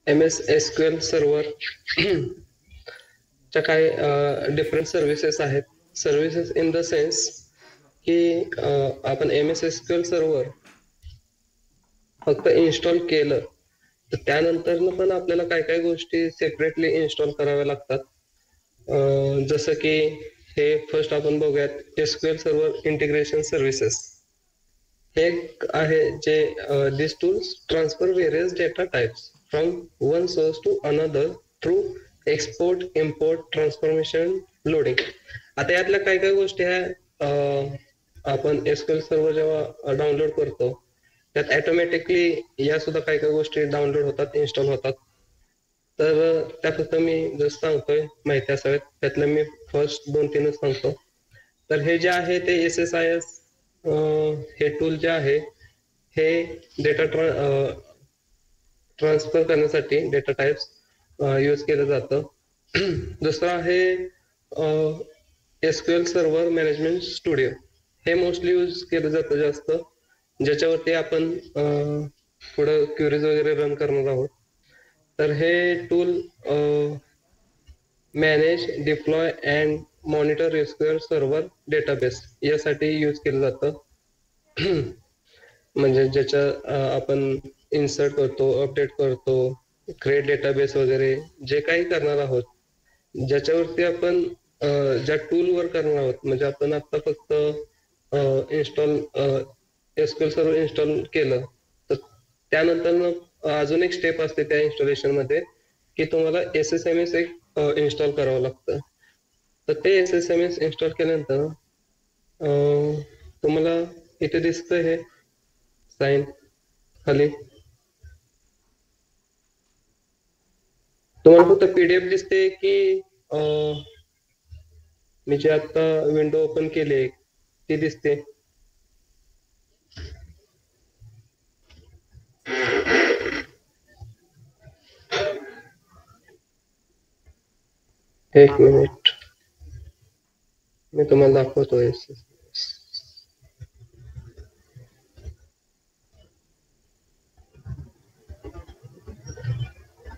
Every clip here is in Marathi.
MS SQL सर्व्हर च्या काही डिफरंट सर्व्हिसेस आहेत. सर्व्हिसेस इन द सेन्स की आपण MS SQL सर्व्हर फक्त इन्स्टॉल केलं तर त्यानंतर पण आपल्याला काय काय गोष्टी सेपरेटली इन्स्टॉल कराव्या लागतात. जसं की हे फर्स्ट आपण बघूयात SQL सर्व्हर इंटिग्रेशन सर्व्हिसेस. हे आहे जे this tools transfer various data types from one source to another through export import transformation loading. आता यातल्या काय काय गोष्टी आहे आपण SQL सर्व्हर जेव्हा डाउनलोड करतो त्यात ऑटोमॅटिकली या सुद्धा काही काही गोष्टी डाउनलोड होतात, इन्स्टॉल होतात. तर त्या फक्त मी जस्ट सांगतोय माहिती असाव्यात. त्यातलं मी फर्स्ट 2-3च सांगतो. तर हे जे आहे ते SSIS हे टूल जे आहे हे डेटा ट्रान्सफर करण्यासाठी डेटा टाइप्स यूज केलं जातं. दुसरं आहे SQL सर्व्हर मॅनेजमेंट स्टुडिओ. हे मोस्टली यूज केलं जातं जास्त, ज्याच्यावरती आपण पुढं क्वेरीज वगैरे रन करणार आहोत. तर हे tool manage, deploy and monitor SQL server database यासाठी यूज केलं जातं. म्हणजे ज्याच्या आपण इन्सर्ट करतो, अपडेट करतो, क्रिएट डेटाबेस वगैरे जे काही करणार आहोत, ज्याच्यावरती आपण ज्या टूलवर करणार आहोत, म्हणजे आपण आता फक्त इन्स्टॉल SQL सर्व्हर इन्स्टॉल केलं तर त्यानंतर अजून एक स्टेप असते त्या इन्स्टॉलेशन मध्ये की तुम्हाला SSMS एक इन्स्टॉल करावं लागतं. तर ते SSMS इन्स्टॉल केल्यानंतर तुम्हाला इथे दिसतं हे साइन खाली तुम्हाला फक्त PDF दिसते की मी जे आता विंडो ओपन केली ती दिसते. एक मिनिट मी तुम्हाला दाखवतोय.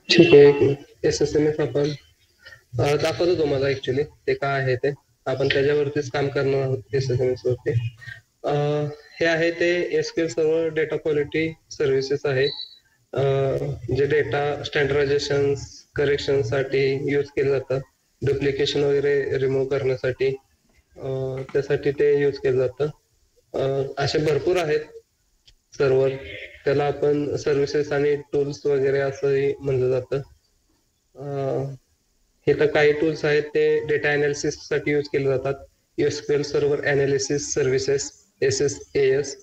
ठीक आहे, एक मिनिट. SSMS आपण दाखवतो तुम्हाला ऍक्च्युली ते काय आहे ते. आपण त्याच्यावरतीच काम करणार आहोत SSMS वरती. हे आहे ते SQL server data quality services आहे. जे डेटा स्टँडर्डायझेशन करेक्शन साठी यूज केलं जातं. डुप्लिकेशन वगैरे रिमूव्ह करण्यासाठी त्यासाठी ते यूज केलं जातं. असे भरपूर आहेत सर्व्हर, त्याला आपण सर्व्हिसेस आणि टूल्स वगैरे असंही म्हणलं जातं. हे तर काही टूल्स आहेत ते डेटा अनालिसिस साठी यूज केले जातात. SQL server analysis services SSAS.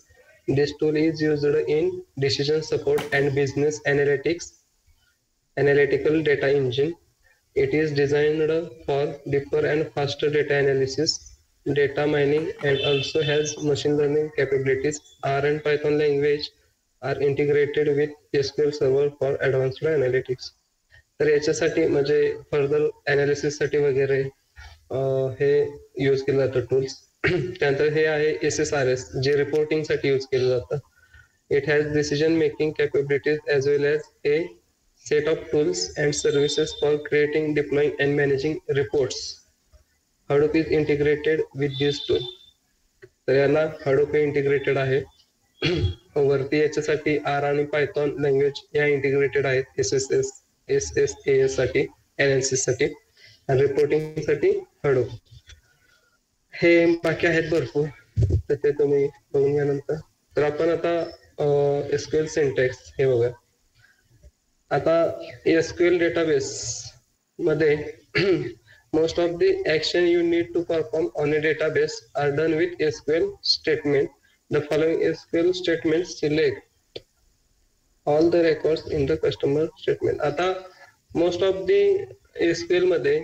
This tool is used in decision support and business analytical data engine. It is designed for deeper and faster data analysis, data mining, and also has machine learning capabilities. R and Python language are integrated with SQL Server for advanced analytics. तर याच्यासाठी म्हणजे फर्दर अनालिसिस साठी वगैरे हे यूज केलं जातं टूल्स. त्यानंतर हे आहे SSRS जे रिपोर्टिंग साठी यूज केलं जातं. It has decision making capabilities as well as a set of tools and services for creating, deploying, and managing reports. Hadoop is integrated with this tool. तर याला Hadoop इंटिग्रेटेड आहे. वरती याच्यासाठी R आणि Python लँग्वेज या इंटिग्रेटेड आहेत SSAS साठी, अनालिसिस साठी आणि रिपोर्टिंग साठी Hadoop. हे बाकी आहेत भरपूर, तर ते तुम्ही बघून घ्यानंतर. तर आपण आता SQL सिंटॅक्स हे बघा. आता SQL database मध्ये most of the action you need to perform on a database are done with SQL statement. The following SQL statements select all the records in the customer statement. आता most of the SQL मध्ये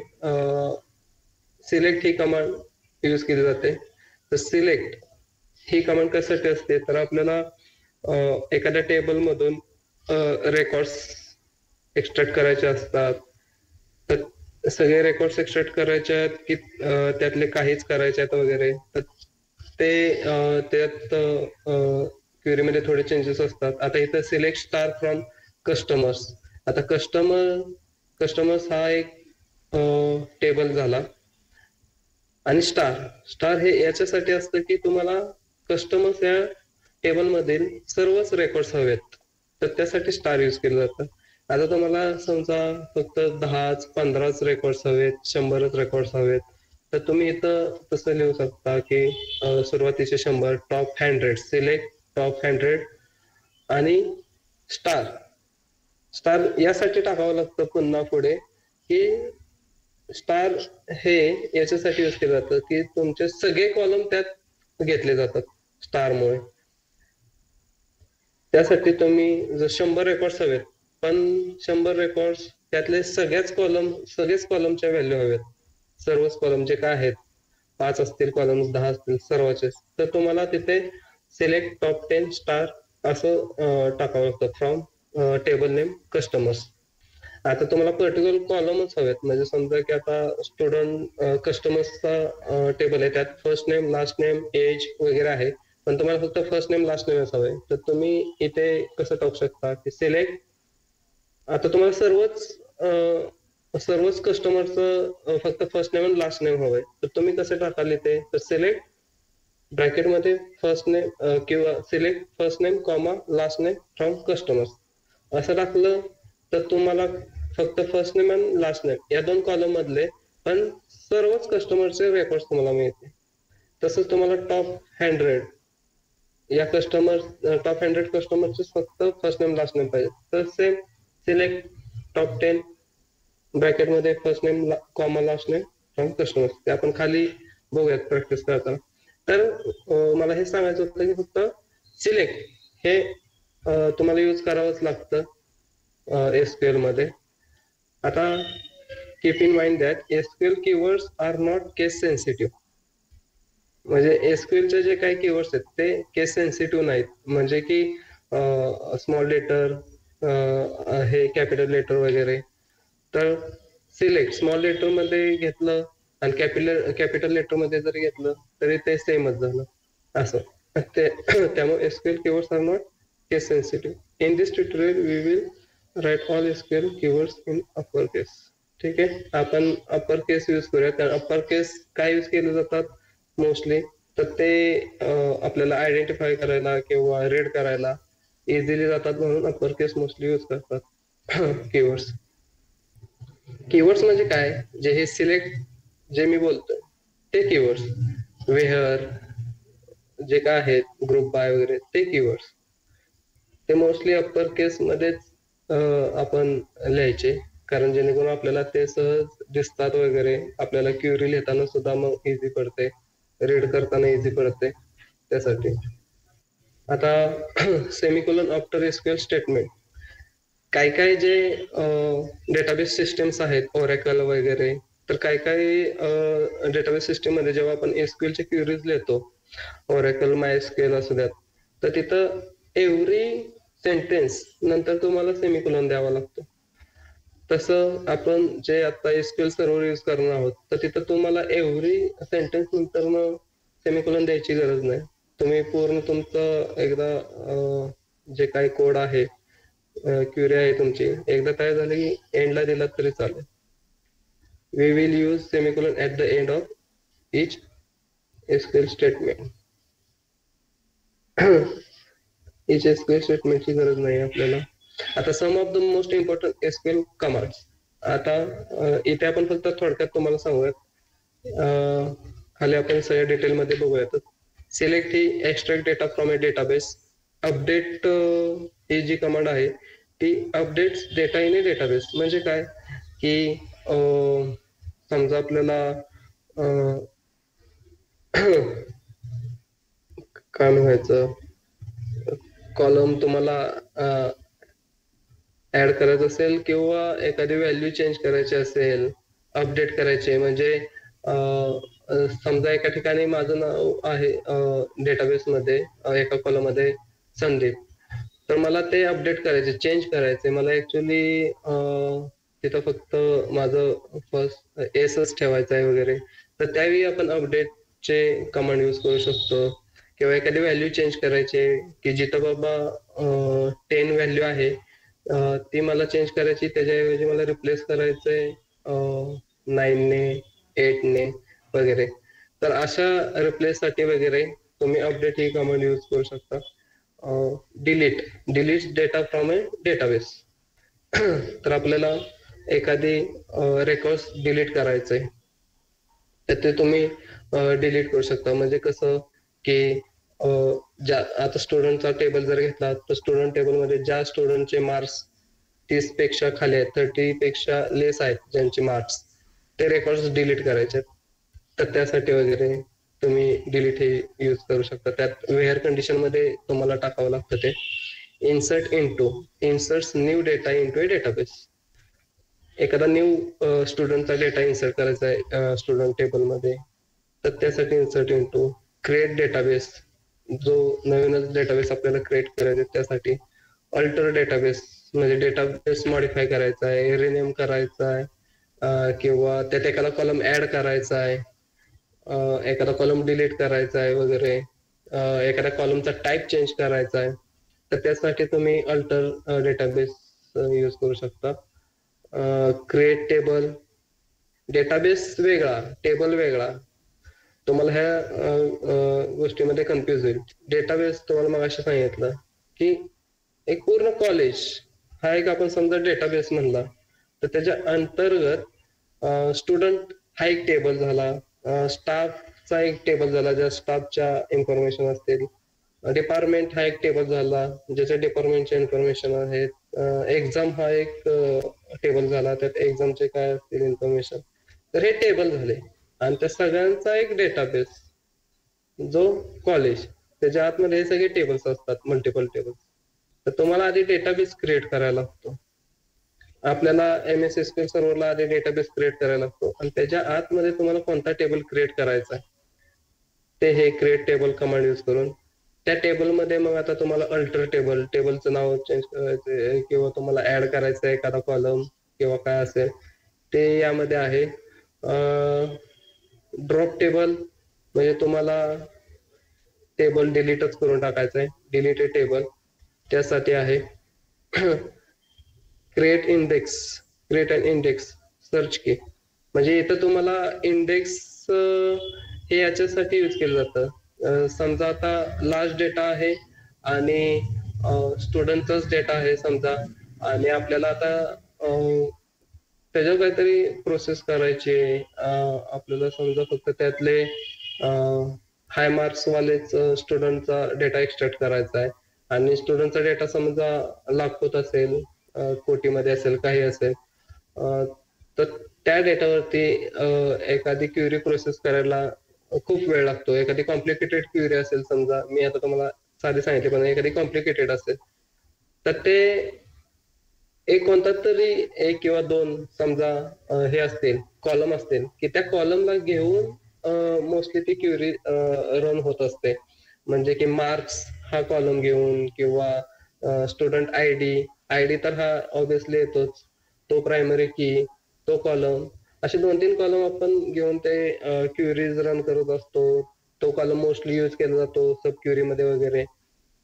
सिलेक्ट ही कमांड यूज केली जाते. तर सिलेक्ट ही कमांड कशासाठी असते, तर आपल्याला एखाद्या टेबल मधून रेकॉर्ड्स एक्सट्रॅक्ट करायचे असतात. तर सगळे रेकॉर्ड्स एक्सट्रॅक्ट करायचे आहेत की त्यातले काहीच करायचे आहेत वगैरे, तर ते त्यात क्वेरी मध्ये थोडे चेंजेस असतात. आता इथं सिलेक्ट स्टार फ्रॉम कस्टमर्स आता कस्टमर्स हा एक टेबल झाला आणि स्टार हे याच्यासाठी असतं की तुम्हाला कस्टमर्स या टेबल मधील सर्वच रेकॉर्ड्स हवेत, तर त्यासाठी स्टार यूज केलं जातं. आता तुम्हाला समजा फक्त 10-15च रेकॉर्ड्स हवेत, 100च रेकॉर्ड्स हवेत, तर तुम्ही इथं तसं लिहू शकता की सुरुवातीचे 100 टॉप 100 सिलेक्ट टॉप 100 आणि स्टार स्टार यासाठी टाकावं लागतं पुन्हा पुढे की स्टार हे याच्यासाठी यूज केलं जातं की तुमचे सगळे कॉलम त्यात घेतले जातात स्टारमुळे. त्यासाठी तुम्ही जर 100 रेकॉर्ड्स हवेत, पण 100 रेकॉर्ड्स त्यातले सगळेच कॉलमच्या व्हॅल्यू हवेत, सर्वच कॉलम जे काय आहेत, 5 असतील कॉलम्स, 10 असतील, सर्वांचे, तर तुम्हाला तिथे सिलेक्ट टॉप 10 स्टार असं टाकावं लागतं फ्रॉम टेबल नेम कस्टमर्स. आता तुम्हाला पर्टिक्युलर कॉलमच हवेत, म्हणजे समजा की आता स्टुडंट कस्टमर्सचा टेबल आहे, त्यात first name, last name, age वगैरे आहे, पण तुम्हाला फक्त फर्स्ट नेम लास्ट नेमच हवंय, तर तुम्ही इथे कसं टाकू शकता की सिलेक्ट. आता तुम्हाला सर्वच कस्टमरचं फक्त फर्स्ट नेम आणि लास्ट नेम हवंय, तर तुम्ही कसं टाकाल इथे, तर सिलेक्ट ब्रॅकेटमध्ये फर्स्ट नेम किंवा select first name comma last name from customers असं टाकलं तर तुम्हाला फक्त फर्स्ट नेम आणि लास्ट नेम या 2 कॉलम मधले पण सर्वच कस्टमरचे रेकॉर्ड्स तुम्हाला मिळते. तसंच तुम्हाला टॉप 100 या टॉप 100 कस्टमरचे फक्त फर्स्ट नेम लास्ट नेम पाहिजे, तर सेम सिलेक्ट टॉप 10 ब्रॅकेटमध्ये first name comma last name from customers. ते आपण खाली बघूयात प्रॅक्टिस करताना. तर मला हे सांगायचं होतं की फक्त सिलेक्ट हे तुम्हाला यूज करावंच लागतं एसक्यूएल मध्ये. आता keep in mind that SQL keywords are not case sensitive. म्हणजे एसक्यूएलचे जे काही कीवर्ड्स आहेत ते केस सेन्सिटिव्ह नाहीत, म्हणजे की स्मॉल लेटर हे कॅपिटल लेटर वगैरे. तर सिलेक्ट स्मॉल लेटर मध्ये घेतलं आणि कॅपिटल लेटर मध्ये जर घेतलं तरी ते सेमच झालं असं. त्यामुळे SQL keywords are not case sensitive. In this tutorial we will write all SQL keywords in upper case. ठीक आहे, आपण अपर केस यूज करूया. कारण अपर केस काय यूज केले जातात मोस्टली, तर ते आपल्याला आयडेंटिफाय करायला किंवा रीड करायला इझिली जातात, म्हणून अपर केस मोस्टली यूज करतात कीवर्ड्स. कीवर्ड्स म्हणजे काय, जे हे सिलेक्ट जे मी बोलतोय ते कीवर्ड्स, वेअर जे काय आहेत ग्रुप बाय वगैरे ते कीवर्ड्स, ते मोस्टली अप्पर केस मध्येच आपण लिहायचे, कारण जेणेकरून आपल्याला ते सहज दिसतात वगैरे, आपल्याला क्युरी लिहिताना सुद्धा मग इझी पडते, रीड करताना इझी पडते त्यासाठी. आता सेमिकोलॉन आफ्टर एसक्यूएल स्टेटमेंट. काय काय जे डेटाबेस सिस्टम्स आहेत ओरेकल वगैरे, तर काय काय डेटाबेस सिस्टम मध्ये जेव्हा आपण एसक्यूएल चे क्वेरीज लिहितो, ओरेकल मायस्क्यूएल असू द्यात, तर तिथं एव्हरी सेंटेन्स नंतर तुम्हाला सेमिकोलॉन द्यावा लागतो. तसं आपण जे आता एसक्यूएल सर्व्हर यूज करणार आहोत, तर तिथं तुम्हाला एव्हरी सेंटेन्स नंतर सेमिकोलॉन द्यायची गरज नाही. तुम्ही पूर्ण तुमचं एकदा जे काही कोड आहे, क्वेरी आहे तुमची, एकदा काय झालं की एंडला दिला तरी चालेल. We will use semicolon at the end of each SQL statement. each SQL स्टेटमेंटची गरज नाही आपल्याला. आता some of the most important SQL commands. आता इथे आपण फक्त थोडक्यात तुम्हाला सांगूयात, खाली आपण सगळ्या डिटेल मध्ये बघूयात. सिलेक्ट ही extract data from a database. Update ही जी कमांड आहे ती updates data in a database. म्हणजे काय की समजा आपल्याला काय व्हायचं, कॉलम तुम्हाला ऍड करायचं असेल किंवा एखादी व्हॅल्यू चेंज करायची असेल, अपडेट करायचे, म्हणजे समजा एका ठिकाणी माझं नाव आहे डेटाबेस मध्ये एका कॉलम मध्ये संदीप, तर मला ते अपडेट करायचे, चेंज करायचे. मला ऍक्च्युली तिथं फक्त माझं फर्स्ट एसच ठेवायचं आहे वगैरे, तर त्यावेळी आपण अपडेटचे कमांड यूज करू शकतो. किंवा एखादी व्हॅल्यू चेंज करायची की जिथं बाबा 10 व्हॅल्यू आहे ती मला चेंज करायची, त्याच्याऐवजी मला रिप्लेस करायचंय 9ने 8ने वगैरे. तर अशा रिप्लेस साठी वगैरे तुम्ही अपडेट ही कमांड यूज करू शकता. Delete data from a database. तर आपल्याला एखादी रेकॉर्ड्स डिलीट करायचंय, तर ते तुम्ही डिलीट करू शकता. म्हणजे कसं की आता स्टुडंटचा टेबल जर घेतला तर स्टुडंट टेबलमध्ये ज्या स्टुडंटचे मार्क्स 30 पेक्षा खाली आहेत, 30 पेक्षा लेस आहेत ज्यांचे मार्क्स, ते रेकॉर्ड्स डिलीट करायचे. तर त्यासाठी वगैरे तुम्ही डिलीट हे यूज करू शकता. त्यात वेअर कंडिशन मध्ये तुम्हाला टाकावं लागतं ते. इन्सर्ट्स न्यू डेटा इंटू ए डेटाबेस. एखादा न्यू स्टुडंटचा डेटा इन्सर्ट करायचा आहे स्टुडंट टेबलमध्ये, तर त्यासाठी इन्सर्ट इंटू. क्रिएट डेटाबेस, जो नवीनच डेटाबेस आपल्याला क्रिएट करायचा आहे त्यासाठी. अल्टर डेटाबेस म्हणजे डेटाबेस मॉडिफाय करायचा आहे, रिनेम करायचा आहे, किंवा त्यात एखादा कॉलम ऍड करायचा आहे, एखादा कॉलम डिलीट करायचा आहे वगैरे, एखाद्या कॉलमचा टाईप चेंज करायचा आहे, तर त्यासाठी तुम्ही अल्टर डेटाबेस यूज करू शकता. क्रिएट टेबल, डेटाबेस वेगळा, टेबल वेगळा. तुम्हाला ह्या गोष्टीमध्ये कन्फ्युज होईल. डेटाबेस तुम्हाला मग असे सांगितलं की एक पूर्ण कॉलेज हा एक आपण समजा डेटाबेस म्हणला, तर त्याच्या अंतर्गत स्टुडंट हा एक टेबल झाला, स्टाफचा एक टेबल झाला, ज्या स्टाफच्या इन्फॉर्मेशन असतील, डिपार्टमेंट हा एक टेबल झाला ज्याच्या डिपार्टमेंटच्या इन्फॉर्मेशन आहेत, एक्झाम हा एक टेबल झाला, त्यात एक्झामचे काय असतील इन्फॉर्मेशन. तर हे टेबल झाले आणि त्या सगळ्यांचा एक डेटाबेस जो कॉलेज, त्याच्या आतमध्ये हे सगळे टेबल्स असतात, मल्टिपल टेबल्स. तर तुम्हाला आधी डेटाबेस क्रिएट करायला लागतो. आपल्याला MS SQL सर्व्हरला आधी डेटाबेस क्रिएट करायला लागतो आणि त्याच्या आतमध्ये तुम्हाला कोणता टेबल क्रिएट करायचा आहे ते हे क्रिएट टेबल कमांड यूज करून. त्या टेबलमध्ये मग आता तुम्हाला अल्टर टेबल, टेबलचं नाव चेंज करायचं किंवा तुम्हाला ऍड करायचं आहे एखादा कॉलम किंवा काय असेल ते यामध्ये आहे. ड्रॉप टेबल म्हणजे तुम्हाला टेबल डिलीटच करून टाकायचं आहे, डिलीटेड टेबल, त्यासाठी आहे. क्रिएट इंडेक्स, क्रिएट अन इंडेक्स सर्च की, म्हणजे इथं तुम्हाला इंडेक्स हे याच्यासाठी यूज केलं जातं. समजा आता लास्ट डेटा आहे आणि स्टुडंटचाच डेटा आहे समजा, आणि आपल्याला आता त्याच्यावर काहीतरी प्रोसेस करायची आहे, आपल्याला समजा फक्त त्यातले हाय मार्क्स वालेच स्टुडंटचा डेटा एक्सट्रॅक्ट करायचा आहे आणि स्टुडंटचा डेटा समजा लाखोत असेल, कोटीमध्ये असेल, काही असेल, तर त्या डेटावरती एखादी क्युरी प्रोसेस करायला खूप वेळ लागतो. एखादी कॉम्प्लिकेटेड क्युरी असेल समजा, मी आता तुम्हाला साधी सांगितली पण एखादी कॉम्प्लिकेटेड असेल, तर ते एक कोणता तरी एक किंवा दोन समजा हे असतील, कॉलम असतील, की त्या कॉलमला घेऊन मोस्टली ती क्युरी रन होत असते. म्हणजे की मार्क्स हा कॉलम घेऊन किंवा स्टुडंट आयडी तर हा ऑब्विसली येतोच, तो प्रायमरी की, तो कॉलम, असे 2-3 कॉलम आपण घेऊन ते क्युरीज रन करत असतो. तो कॉलम मोस्टली यूज केला जातो सब क्युरी मध्ये वगैरे.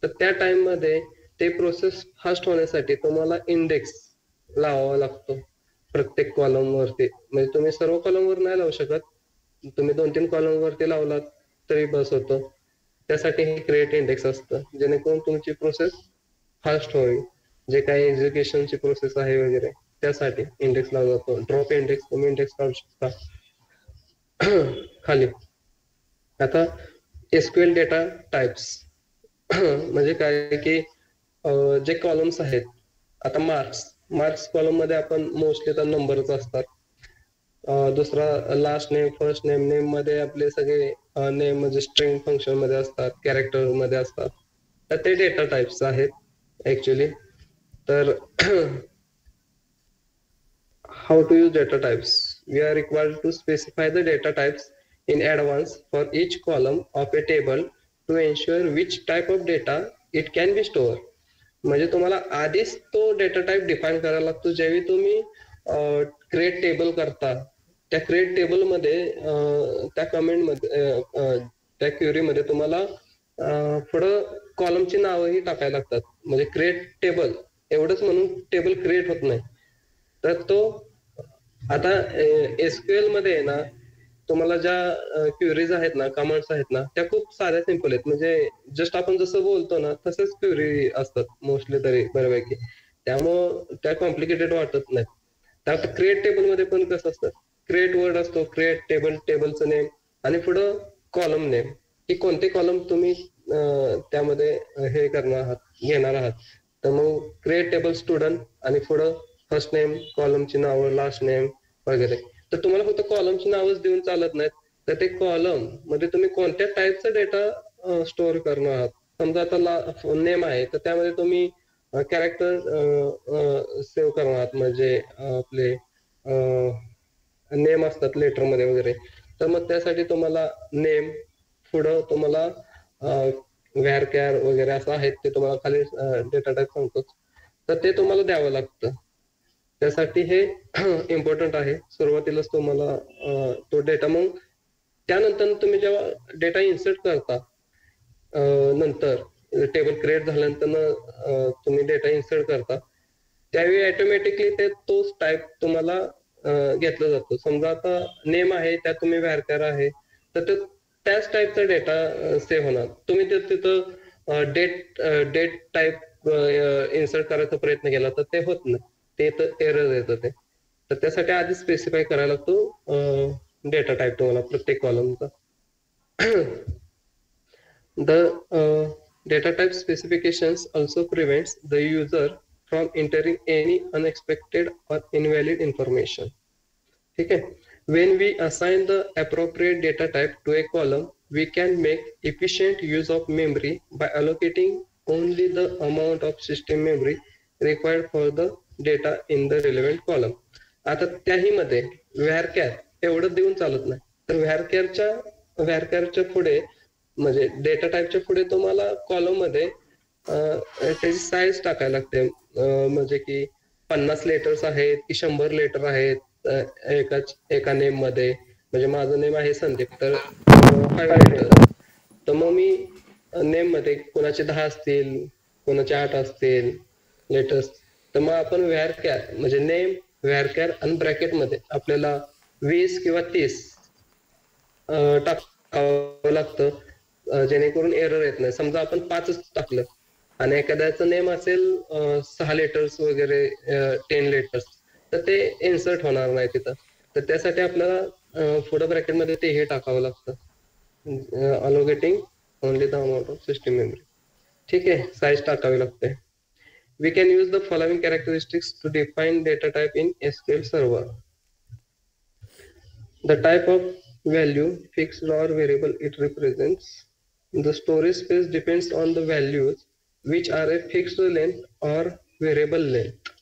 तर त्या टाइम मध्ये ते प्रोसेस फास्ट होण्यासाठी तुम्हाला इंडेक्स लावावा लागतो प्रत्येक कॉलम वरती. म्हणजे तुम्ही सर्व कॉलम वर नाही लावू शकत, तुम्ही 2-3 कॉलम वरती लावलात तरी बस होतं. त्यासाठी हे क्रिएट इंडेक्स असतं, जेणेकरून तुमची प्रोसेस फास्ट होईल. जे काही एक्झिक्युशनची प्रोसेस आहे वगैरे त्यासाठी इंडेक्स लावला जातो. ड्रॉप इंडेक्स, तुम्ही इंडेक्स काढू शकता. खाली आता SQL डेटा टाइप्स म्हणजे काय की जे कॉलम्स आहेत, आता मार्क्स कॉलम मध्ये आपण मोस्टली तर नंबरच असतात. दुसरा लास्ट नेम, फर्स्ट नेम मध्ये आपले सगळे नेम म्हणजे स्ट्रिंग फंक्शन मध्ये असतात, कॅरेक्टर मध्ये असतात. तर ते डेटा टाइप्स आहेत ऍक्च्युली. तर how to use data types? We are required to specify the data types in advance for each column of a table to ensure which type of data it can be stored. म्हणजे तुम्हाला आधीच तो डेटा टाइप डिफाइन करायला लागतो. ज्यावेळी तुम्ही क्रिएट टेबल करता, त्या क्रिएट टेबल मध्ये त्या कमेंट मध्ये त्या क्युरी मध्ये तुम्हाला पुढं कॉलमची नावही टाकायला लागतात. म्हणजे क्रिएट टेबल एवढंच म्हणून टेबल क्रिएट होत नाही. तर तो आता एसक्यूएल मध्ये आहे ना, तुम्हाला ज्या क्वेरीज आहेत ना, कमांड्स आहेत ना, त्या खूप साध्या सिंपल आहेत. म्हणजे जस्ट आपण जसं बोलतो ना तसंच क्वेरी असतात मोस्टली तरी बऱ्यापैकी. त्यामुळं त्या कॉम्प्लिकेटेड वाटत नाही. तर क्रिएट टेबल मध्ये पण कसं असतं, क्रिएट वर्ड असतो, क्रिएट टेबल, टेबलचं नेम आणि पुढं कॉलम नेम, की कोणते कॉलम तुम्ही त्यामध्ये हे करणार आहात, घेणार आहात. तर मग क्रिएट टेबल स्टुडंट आणि पुढं फर्स्ट नेम, कॉलमची नावं, लास्ट नेम वगैरे. तर तुम्हाला फक्त कॉलमची नावच देऊन चालत नाहीत. तर ते कॉलम मध्ये तुम्ही कोणत्या टाईपचा डेटा स्टोअर करणार आहात. समजा आता नेम आहे, तर त्यामध्ये तुम्ही कॅरेक्टर सेव्ह करणार आहात. म्हणजे आपले नेम असतात लेटर मध्ये वगैरे. तर मग त्यासाठी तुम्हाला नेम, पुढं तुम्हाला व्हॅरकॅर वगैरे असं आहेत, ते तुम्हाला खाली डेटा टाईप सांगतो. तर ते तुम्हाला द्यावं लागतं. त्यासाठी हे इम्पॉर्टंट आहे. सुरुवातीलाच तुम्हाला तो डेटा, मग त्यानंतर तुम्ही जेव्हा डेटा इन्सर्ट करता, नंतर टेबल क्रिएट झाल्यानंतर तुम्ही डेटा इन्सर्ट करता, त्यावेळी ऑटोमॅटिकली ते तोच टाईप तुम्हाला घेतला जातो. समजा आता नेम आहे, त्यात तुम्ही व्हॅरकॅर आहे, तर ते त्याच टाईपचा डेटा सेव्ह होणार. तुम्ही तिथं डेट टाईप इन्सर्ट करायचा प्रयत्न केला तर ते होत नाही, ते तर एरर येतं ते. तर त्यासाठी आधी स्पेसिफाय करायला लागतो डेटा टाईप तुम्हाला प्रत्येक कॉलमचा. The data type specifications also prevents the user from entering any unexpected or invalid information. Okay. When we assign the appropriate data type to a column, we can make efficient use of memory by allocating only the amount of system memory required for the data in the relevant column. आता त्याही मध्ये व्हॅरकॅर एवढं देऊन चालत नाही. तर व्हॅरकॅरच्या पुढे म्हणजे डेटा टाईपच्या पुढे तुम्हाला कॉलम मध्ये त्याची साईज टाकायला लागते. म्हणजे की 50 लेटर्स आहेत की 100 लेटर आहेत एका नेम मध्ये. म्हणजे माझं नेम आहे संदीप, तर 5 लेटर. तर मग मी नेम मध्ये कोणाचे 10 असतील, कोणाचे 8 असतील लेटर्स. तर मग आपण व्हॅरकॅर म्हणजे नेम, व्हॅरकॅर आणि ब्रॅकेट मध्ये आपल्याला 20 किंवा 30 टाकावं लागतं, जेणेकरून एरर येत नाही. समजा आपण 5च टाकलं आणि एखाद्याचं नेम असेल 6 लेटर्स वगैरे, 10 लेटर्स, तर ते इन्सर्ट होणार नाही तिथं. तर त्यासाठी आपल्याला पुढं ब्रॅकेट मध्ये तेही टाकावं लागतं. Allocating only the amount of system memory. ठीक आहे, साईज टाकावी लागते. We can use the following characteristics to define data type in SQL Server. The type of value, fixed or variable it represents. The storage space depends on the values which are a fixed length or variable length.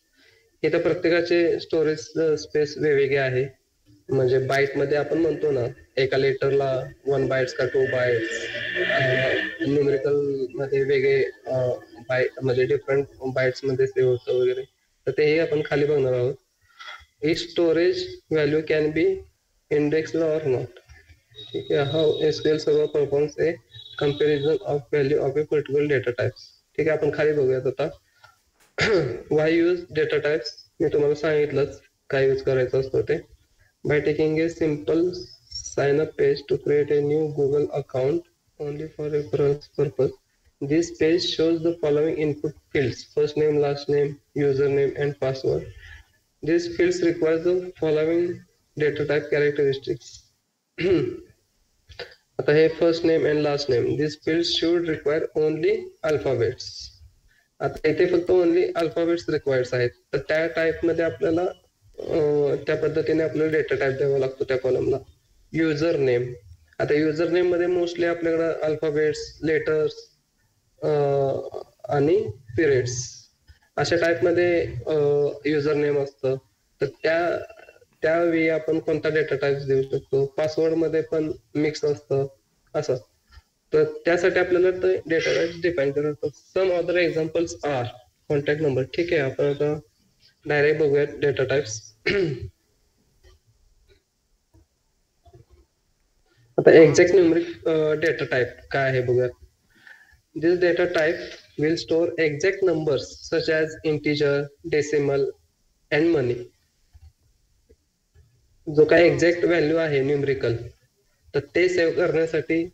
इथं प्रत्येकाचे स्टोरेज स्पेस वेगवेगळे आहे. म्हणजे बाईट मध्ये आपण म्हणतो ना, एका लेटरला 1 बाईट्स का 2 बाईट्स, न्यूमेरिकल मध्ये वेगळे बाईट म्हणजे डिफरंट बाईट्स मध्ये सेव्ह होतं वगैरे. तर तेही आपण खाली बघणार आहोत. Each storage value can be indexed or not. ठीक आहे. How SQL Server performs a comparison of value of a particular data types. ठीक आहे, आपण खाली बघूयात आता. Why use data types? मी तुम्हाला सांगितलंच काय यूज करायचं असतं ते. By taking a simple sign up page to create a new Google account only for reference purpose. This page shows the following input fields: first name, last name, username and password. These fields require the following data type characteristics. आता हे first name and last name, this fields should require only alphabets. आता इथे फक्त ओनली अल्फाबेट्स रिक्वायर्ड आहेत. तर त्या टाईप मध्ये आपल्याला त्या पद्धतीने आपल्याला डेटा टाईप द्यावा लागतो त्या कॉलमला. युजर नेम, आता युजर नेम मध्ये मोस्टली आपल्याकडे अल्फाबेट्स, लेटर्स आणि पिरियड्स अशा टाईप मध्ये युजर नेम असतं. तर त्यावेळी आपण कोणता डेटा टाईप देऊ शकतो. पासवर्ड मध्ये पण मिक्स असतं असं. तर त्यासाठी आपल्याला ते डेटा टाईप डिफाईन करायचं. Some other examples are contact number. ठीक आहे, आपण आता डायरेक्ट बघूयात डेटा टाईप्स. आता एक्झॅक्ट न्यूमरिक डेटा टाईप काय आहे बघूयात. This data type will store exact numbers such as integer, decimal and money. जो काय एक्झॅक्ट व्हॅल्यू आहे न्यूमरिकल तर ते सेव्ह करण्यासाठी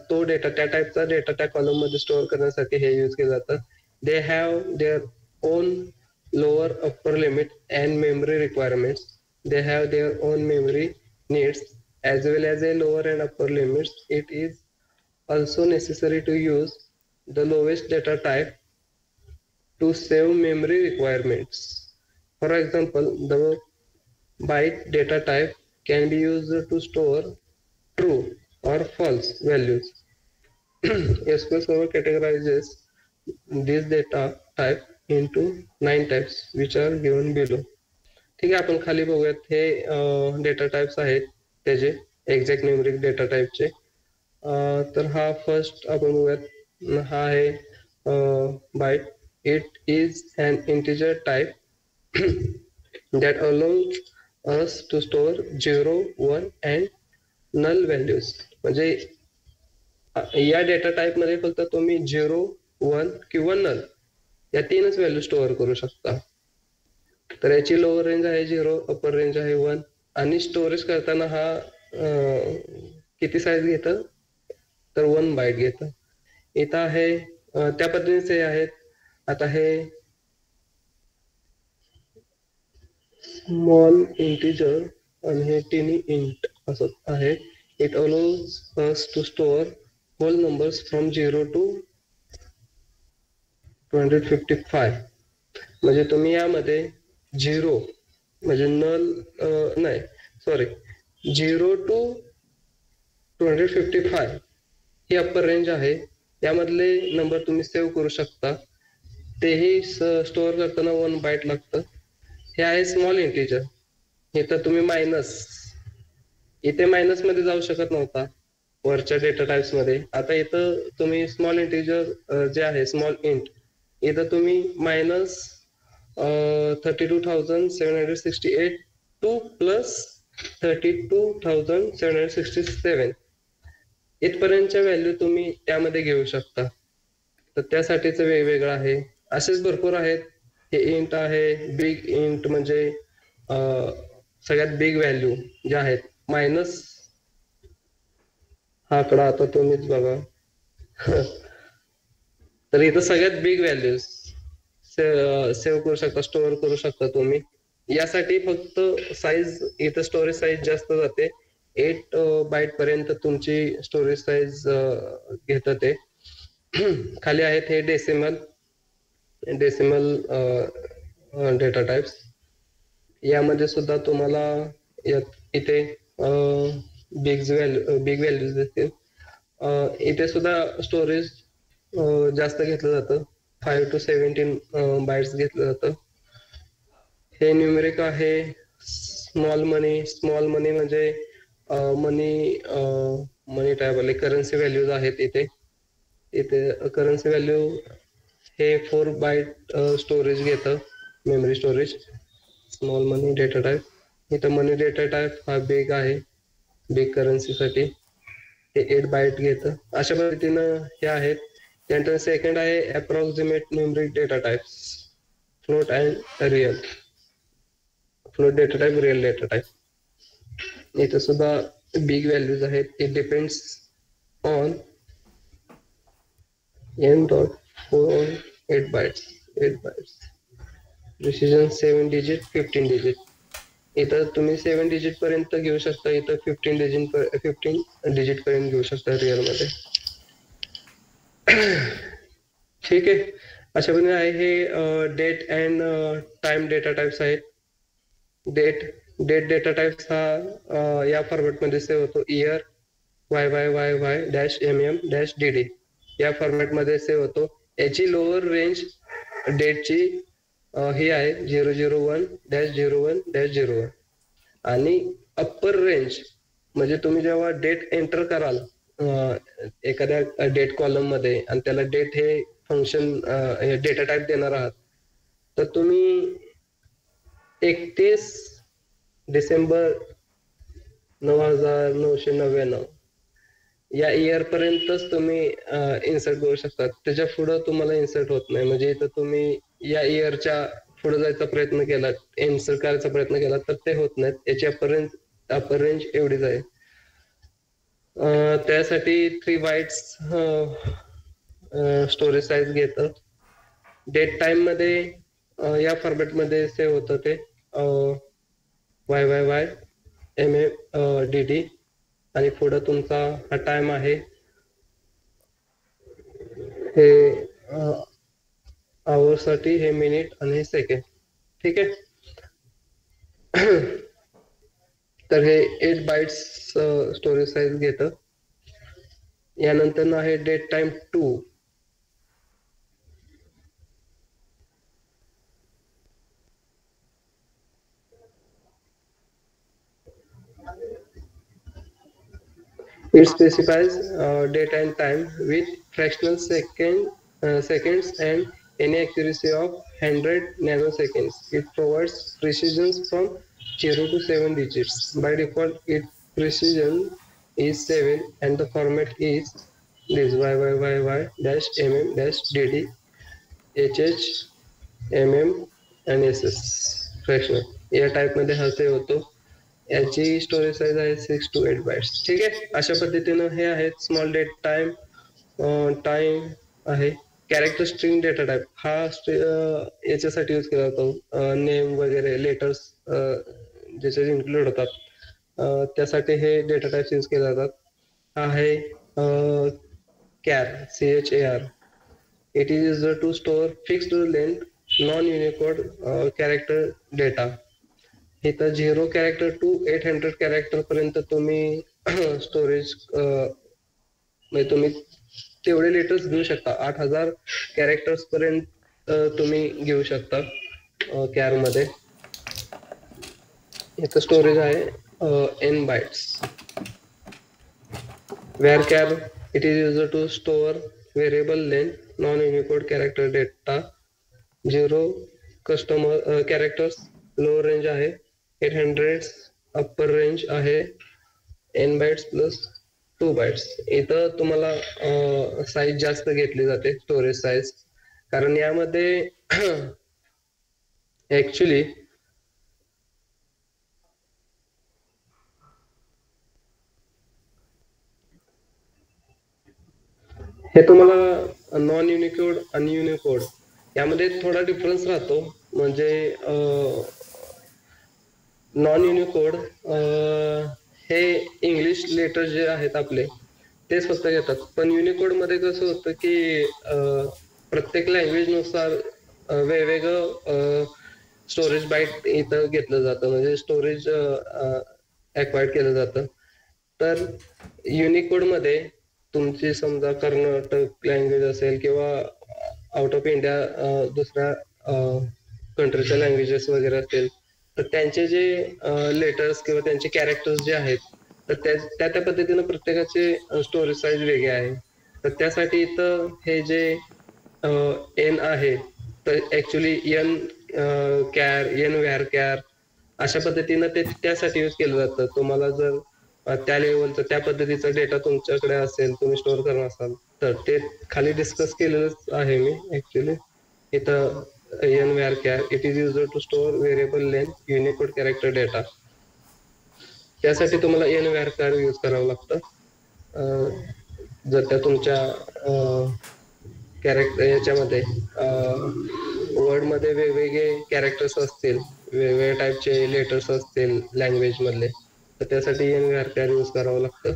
तो डेटा त्या टाईपचा डेटा त्या कॉलम मध्ये स्टोअर करण्यासाठी हे यूज केलं जातं. They have their own lower upper limit and memory requirements. They have their own memory needs as well as a lower and upper limits. It is also necessary to use the lowest data type to save memory requirements. For example, the byte data type can be used to store true or false values. SQL Server categorizes this data type into 9 types which are given below. ठीक आहे, आपण खाली बघूयात हे डेटा टाइप्स आहेत त्याचे एक्झॅक्ट न्यूमरिक डेटा टाइपचे. तर हा फर्स्ट आपण बघूयात, हा आहे byte. It is an integer type that allows us to store 0, 1 and null values. म्हणजे या डेटा टाइप मध्ये फक्त तुम्ही 0, 1 किंवा null या तीनच व्हॅल्यू स्टोअर करू शकता. तर याची लोअर रेंज आहे 0, अपर रेंज आहे 1 आणि स्टोरेज करताना हा किती साईज घेतं तर 1 बाईट घेतं. इथं आहे त्या पद्धतीचे आहेत. आता हे स्मॉल इंटिजर आणि हे टिनी इंट असं आहे. It allows us to store whole numbers from 0 to 255. म्हणजे तुम्ही यामध्ये 0 म्हणजे नल नाही sorry 0 to 255 he upper range आहे. यामधले नंबर तुम्ही सेव्ह करू शकता. तेही स्टोअर करताना 1 बाईट लागतं. हे आहे स्मॉल इंटिजर. इथं तुम्ही मायनस, इथे मायनस मध्ये जाऊ शकत नव्हता वरच्या डेटा टाइप्स मध्ये. आता इथं तुम्ही स्मॉल इंटिजर जे आहे स्मॉल इंट, इथं तुम्ही मायनस 32,768 टू प्लस 32,767 इथपर्यंतच्या व्हॅल्यू तुम्ही त्यामध्ये घेऊ शकता. तर त्यासाठीच वेगवेगळं आहे. असेच भरपूर आहेत. हे इंट आहे, बिग इंट म्हणजे सगळ्यात बिग व्हॅल्यू जे आहेत. मायनस हा आकडा आता तुम्हीच बघा. तर इथं सगळ्यात बिग व्हॅल्यूज सेव्ह करू शकता, स्टोअर करू शकता तुम्ही. यासाठी फक्त साईज इथं स्टोरेज साईज जास्त जाते. 8 बाईट पर्यंत तुमची स्टोरेज साईज घेतं ते. खाली आहेत हे डेसिमल डेटा टाइप्स. यामध्ये सुद्धा तुम्हाला इथे बिग व्हॅल्यूज दिसतील. इथे सुद्धा स्टोरेज जास्त घेतलं जातं, 5 to 17 बाइट्स घेतलं जातं. हे न्यूमेरिक आहे. स्मॉल मनी म्हणजे मनी टाइप आले, करन्सी व्हॅल्यूज आहेत इथे. करन्सी व्हॅल्यू हे 4 बाईट स्टोरेज घेतं, मेमरी स्टोरेज. स्मॉल मनी डेटा टाइप. इथं मनी डेटा टाइप हा बिग आहे, बिग करन्सीसाठी. हे 8 बाईट घेतं. अशा पद्धतीनं हे आहेत. त्यानंतर सेकंड आहे approximate numeric data types, float and real. Float data type, real data type. इथं सुद्धा बिग व्हॅल्यूज आहेत. It depends on n.48 bytes, 8 bytes. Precision 7 digit, 15 digit. इथं तुम्ही 7 डिजिट पर्यंत घेऊ शकता, इथं 15 डिजिट पर्यंत घेऊ शकता रिअल मध्ये. ठीक आहे, अशा पद्धतीने आहे. हे date and time data types आहेत. डेट डेटा टाइप्स हा या फॉर्मॅट मध्ये सेव्ह होतो. इयर YYYY-MM-DD या फॉर्मॅट मध्ये सेव्ह होतो. याची लोअर रेंज डेटची ही आहे 001-01-01 आणि अप्पर रेंज म्हणजे तुम्ही जेव्हा डेट एंटर कराल एखाद्या डेट कॉलम मध्ये आणि त्याला डेट हे फंक्शन डेटा टाइप देणार आहात, तर तुम्ही 31 डिसेंबर 9,999 या इयर पर्यंतच तुम्ही इन्सर्ट करू शकता, त्याच्या पुढे तुम्हाला इन्सर्ट होत नाही. म्हणजे इथं तुम्ही या इयरच्या पुढे जायचा प्रयत्न केला, इन्सर्ट करायचा प्रयत्न केला तर ते होत नाहीत. याची अपर रेंज एवढीच आहे. त्यासाठी 3 बाइट्स स्टोरेज साईज घेतं. डेट टाइम मध्ये या फॉर्मॅट मध्ये सेव्ह होतं ते YYY MMDD आणि पुढे तुमचा हा टाइम आहे हे आवर साठी हे मिनिट आणि सेकंड. ठीक आहे. तर हे 8 बाइट्स स्टोरेज साईज घेतं. यानंतर आहे date time 2. It specifies date and time with fractional seconds and any accuracy of 100 nanoseconds. It provides precision from 0 to 7 digits. By default, its precision is 7 and the format is this YYYY-MM-DD HH MM and SS fractional. या टाइप मध्ये हा सेव्ह होतो. याची स्टोरेज साईज आहे 6 to 8 बाइट्स. ठीक आहे. अशा पद्धतीनं हे आहेत स्मॉल डेट टाइम आहे. कॅरेक्टर स्ट्रिंग डेटा टाइप हा याच्यासाठी यूज केला जातो. नेम वगैरे लेटर्स ज्याच्यात इन्क्लूड होतात त्यासाठी हे डेटा टाइप्स यूज केले जातात. हा आहे CHAR. It is used to store fixed length non Unicode character data. इथं 0 कॅरेक्टर टू 800 कॅरेक्टर पर्यंत तुम्ही स्टोरेज म्हणजे तुम्ही तेवढे लेटर्स घेऊ शकता. 8000 कॅरेक्टर्स पर्यंत तुम्ही घेऊ शकता कॅर मध्ये. इथं स्टोरेज आहे n bytes. Varchar, it is used to store variable length non-Unicode character data. 0 customer characters lower range आहे. 800 upper range आहे. n bytes plus 2 bytes. इथं तुम्हाला साईज जास्त घेतली जाते स्टोरेज साईज, कारण यामध्ये ऍक्च्युली हे तुम्हाला नॉन युनिकोड आणि युनिकोड यामध्ये थोडा डिफरन्स राहतो. म्हणजे नॉन युनिकोड हे इंग्लिश लेटर जे आहेत आपले तेच फक्त घेतात. पण युनिकोड मध्ये कसं होतं की प्रत्येक लँग्वेज नुसार वेगवेगळं स्टोरेज बाईट इथं घेतलं जातं, म्हणजे स्टोरेज ॲक्वायर्ड केलं जातं. तर युनिकोड मध्ये तुमची समजा कर्नाटक लँग्वेज असेल किंवा आउट ऑफ इंडिया दुसऱ्या कंट्रीच्या लँग्वेजेस वगैरे असतील तर त्यांचे जे लेटर्स किंवा त्यांचे कॅरेक्टर्स जे आहेत तर त्या पद्धतीनं प्रत्येकाचे स्टोरेज साईज वेगळे आहे. तर त्यासाठी इथं हे जे एन आहे तर actually N char N var char अशा पद्धतीनं ते त्यासाठी यूज केलं जातं. तुम्हाला जर त्या लेवलचा त्या पद्धतीचा डेटा तुमच्याकडे असेल, तुम्ही स्टोअर करणार असाल तर ते खाली डिस्कस केलेलंच आहे मी ऍक्च्युली. इथं N var char it is used to store variable length Unicode character data. त्यासाठी तुम्हाला एन व्हॅर कॅर यूज करावं लागतं. जर त्या तुमच्या कॅरेक्टर याच्यामध्ये वर्ड मध्ये वेगवेगळे कॅरेक्टर्स असतील, वेगवेगळ्या टाईपचे लेटर्स असतील लँग्वेज मधले, तर त्यासाठी एन व्हॅर कॅर यूज करावं लागतं.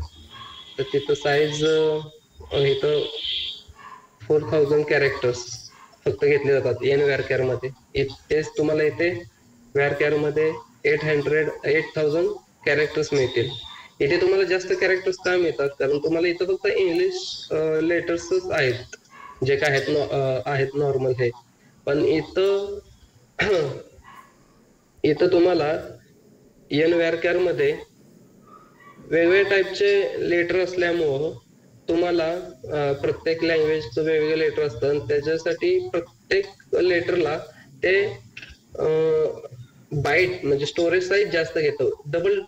तर तिथं साईज इथं 4000 कॅरेक्टर्स फक्त घेतले जातात एन व्हॅर मध्ये. तेच तुम्हाला इथे व्हॅर मध्ये 8000 कॅरेक्टर्स मिळतील. इथे तुम्हाला जास्त कॅरेक्टर्स का मिळतात, कारण तुम्हाला इथं फक्त इंग्लिश लेटर्सच आहेत जे काय आहेत नॉर्मल हे. पण इथं इथं तुम्हाला एन व्हॅर मध्ये वेगवेगळ्या टाईपचे लेटर असल्यामुळं तुम्हाला प्रत्येक लँग्वेजचं वेगवेगळं लेटर असतं. त्याच्यासाठी प्रत्येक लेटरला ते बाईट म्हणजे स्टोरेज साईज जास्त घेतो, डबल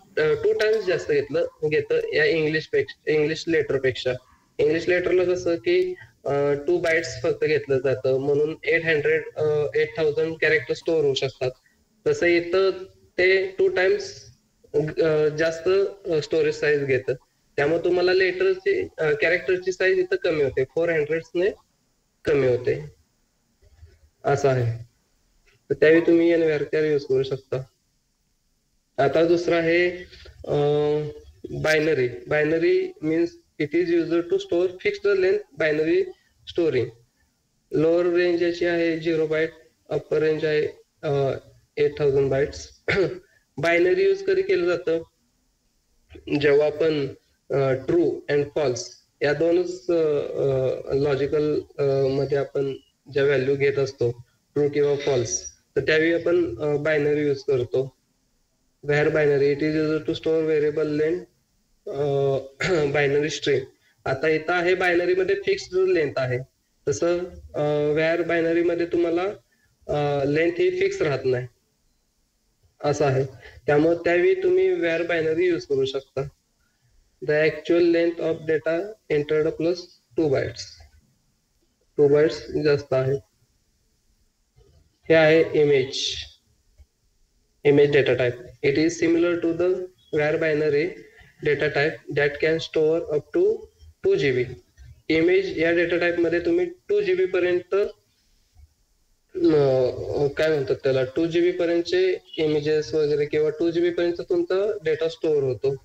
2 टाइम्स जास्त घेतं या इंग्लिश लेटरपेक्षा. इंग्लिश लेटरला कसं की 2 बाईट्स फक्त घेतलं जातं, म्हणून 8,000 कॅरेक्टर स्टोअर होऊ शकतात. तसं इथं ते 2 टाइम्स जास्त स्टोरेज साईज घेतं, त्यामुळे तुम्हाला लेटरची कॅरेक्टरची साईज इथं कमी होते, 400 ने कमी होते, असं आहे. तर त्यावेळी तुम्ही एनव्हीआरकेआर यूज करू शकता. आता दुसरा आहे binary. Binary means it is used to store fixed length binary storing. Lower range याची आहे 0 बाईट, अप्पर रेंज आहे 8,000 बाईट्स. बायनरी यूज कधी केलं जातं, जेव्हा आपण ट्रू अँड फॉल्स या दोनच लॉजिकल मध्ये आपण ज्या व्हॅल्यू घेत असतो, ट्रू किंवा फॉल्स, तर त्यावेळी आपण बायनरी यूज करतो. Where binary it is use to store variable length binary string. आता इथं आहे बायनरी मध्ये फिक्स्ड लेंथ आहे, तसं व्हेअर बायनरी मध्ये तुम्हाला लेंथ ही फिक्स राहत नाही, असं आहे. त्यामुळे त्यावेळी तुम्ही व्हेअर बायनरी यूज करू शकता. The actual length of data entered plus 2 bytes. 2 bytes जास्त आहे. हे आहे image data type. It is similar to the var binary data type that can store up to 2 GB. Image या डेटा टाइप मध्ये तुम्ही 2 GB पर्यंत काय म्हणतात त्याला 2 GB पर्यंतचे इमेजेस वगैरे किंवा 2 GB पर्यंत तुमचा डेटा स्टोअर होतो.